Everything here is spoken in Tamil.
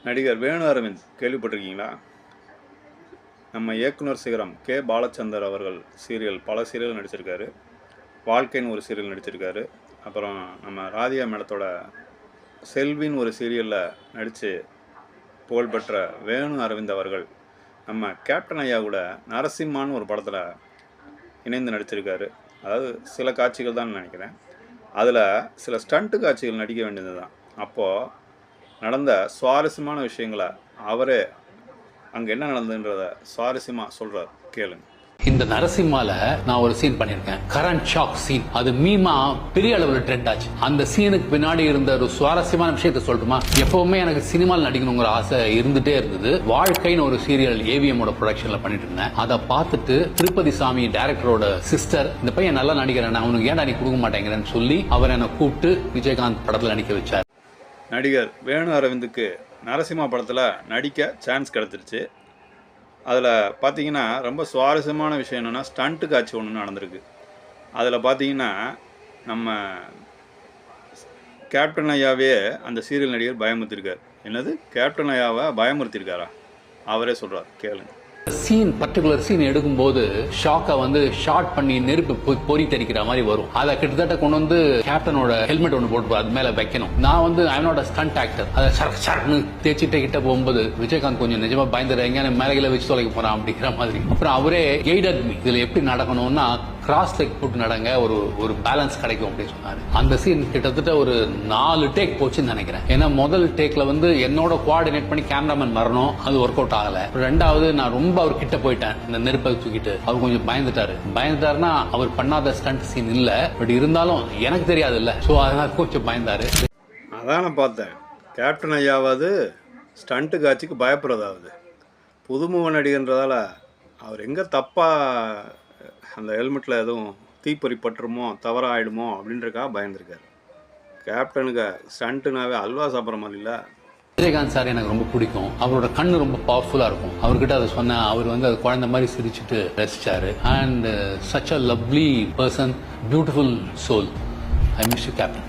நடிகர் வேணு அரவிந்த் கேள்விப்பட்டிருக்கீங்களா? நம்ம இயக்குனர் சிகரம் கே பாலச்சந்தர் அவர்கள் பல சீரியல் நடிச்சிருக்காரு. வாழ்க்கைன்னு ஒரு சீரியல் நடிச்சிருக்காரு. அப்புறம் நம்ம ராதிகா மேடத்தோட செல்வின்னு ஒரு சீரியலில் நடித்து புகழ்பெற்ற வேணு அரவிந்த் அவர்கள் நம்ம கேப்டன் ஐயா கூட நரசிம்மான்னு ஒரு படத்தில் இணைந்து நடிச்சிருக்காரு. அதாவது சில காட்சிகள் தான் நினைக்கிறேன். அதில் சில ஸ்டண்ட்டு காட்சிகள் நடிக்க வேண்டியது தான். அப்போது நடந்த சுவாரஸ்யமான விஷயங்களை அவரே அங்கே என்ன நடந்ததுன்றத சுவாரஸ்யமாக சொல்கிறார், கேளுங்க. இந்த நரசிம்மால நான் ஒரு சீன் பண்ணிருக்கேன், கரண்ட் ஷாக் சீன். அது மீமா பெரிய அளவில் ட்ரெண்ட் ஆச்சு. அந்த சீனுக்கு பின்னாடி இருந்த ஒரு சுவாரஸ்யமான விஷயத்த சொல்லட்டுமா? எப்பவுமே எனக்கு சினிமாவில் நடிக்கணுங்கிற ஆசை இருந்துட்டே இருந்தது. வாழ்க்கைன்னு ஒரு சீரியல் ஏவிஎம்மோட ப்ரொடக்ஷன்ல பண்ணிட்டு இருந்தேன். அதை பார்த்துட்டு திருப்பதி சாமி டைரக்டரோட சிஸ்டர், இந்த பையன் நல்லா நடிக்கிறேன், அவனுக்கு ஏன்டா நீ கொடுக்க மாட்டேங்கிறேன்னு சொல்லி அவர் என்னை கூப்பிட்டு விஜயகாந்த் படத்தில் நடிக்க வச்சார். நடிகர் வேணு அரவிந்துக்கு நரசிம்மா படத்தில் நடிக்க சான்ஸ் கிடச்சிருச்சு. அதில் பார்த்தீங்கன்னா ரொம்ப சுவாரஸ்யமான விஷயம் என்னென்னா, ஸ்டண்ட்டு காட்சி ஒன்று நடந்திருக்கு. அதில் பார்த்தீங்கன்னா நம்ம கேப்டன் ஐயாவே அந்த சீரியல் நடிகர் பயமுறுத்திருக்கார். என்னது, கேப்டன் ஐயாவை பயமுறுத்திருக்காரா? அவரே சொல்கிறார், கேளுங்க. சீன் பர்டிகுலர் சீன் எடுக்கும்போது ஷாக்கை ஷார்ட் பண்ணி நெருப்பு பொறி தெரிக்கிற மாதிரி வரும். அதை கிட்டத்தட்ட கொண்டு வந்து கேப்டனோட ஹெல்மெட் ஒன்று போட்டு அது மேல வைக்கணும். நான் ஐனோட ஸ்டண்ட் ஆக்டர். அதை சர்ன்னு தேய்ச்சிட்டு கிட்ட போகும்போது விஜயகாந்த் கொஞ்சம் நிஜமா பயந்துடுறாங்க, மேலே வச்சு தொலைக்க போறான் அப்படிங்கிற மாதிரி. அப்புறம் அவரே கைடட் மீ, இதுல எப்படி நடக்கணும்னா கிராஸ் லெக் போட்டு நடங்க, ஒரு பேலன்ஸ் கிடைக்கும் அப்படின்னு சொன்னாரு. அந்த சீன் கிட்டத்தட்ட ஒரு 4 டேக் போச்சுன்னு நினைக்கிறேன். ஏன்னா முதல் டேக்ல என்னோட கோஆர்டினேட் பண்ணி கேமராமேன் வரணும், அது ஒர்க் அவுட் ஆகல. ரெண்டாவது நான் ரொம்ப அவர் கிட்ட போயிட்டேன், இந்த நெருப்பை தூக்கிட்டு. அவர் கொஞ்சம் பயந்துட்டாருன்னா அவர் பண்ணாத ஸ்டண்ட் சீன் இல்ல, பட் இருந்தாலும் எனக்கு தெரியாது இல்ல, சோ அதனால கொஞ்சம் பயந்தாரு. அதான் நான் பார்த்தேன், கேப்டன் ஐயாவது ஸ்டண்ட்டு காட்சிக்கு பயப்படுறதாவது. புதுமுக நடிகன்றதால அவர் எங்க தப்பா அந்த ஹெல்மெட்டில் எதுவும் தீப்பொறி பட்டுருமோ, தவறாக ஆகிடுமோ அப்படின்றக்காக பயந்துருக்காரு. கேப்டனுக்கு ஸ்டண்ட்டுனாவே அல்வா சாப்பிட்ற மாதிரி இல்லை. விஜயகாந்த் சார் எனக்கு ரொம்ப பிடிக்கும். அவரோட கண்ணு ரொம்ப பவர்ஃபுல்லாக இருக்கும். அவர்கிட்ட அதை சொன்ன அவர் அது குழந்தை மாதிரி சிரிச்சுட்டு ரசிச்சாரு. And such a lovely person, beautiful soul. I miss you captain.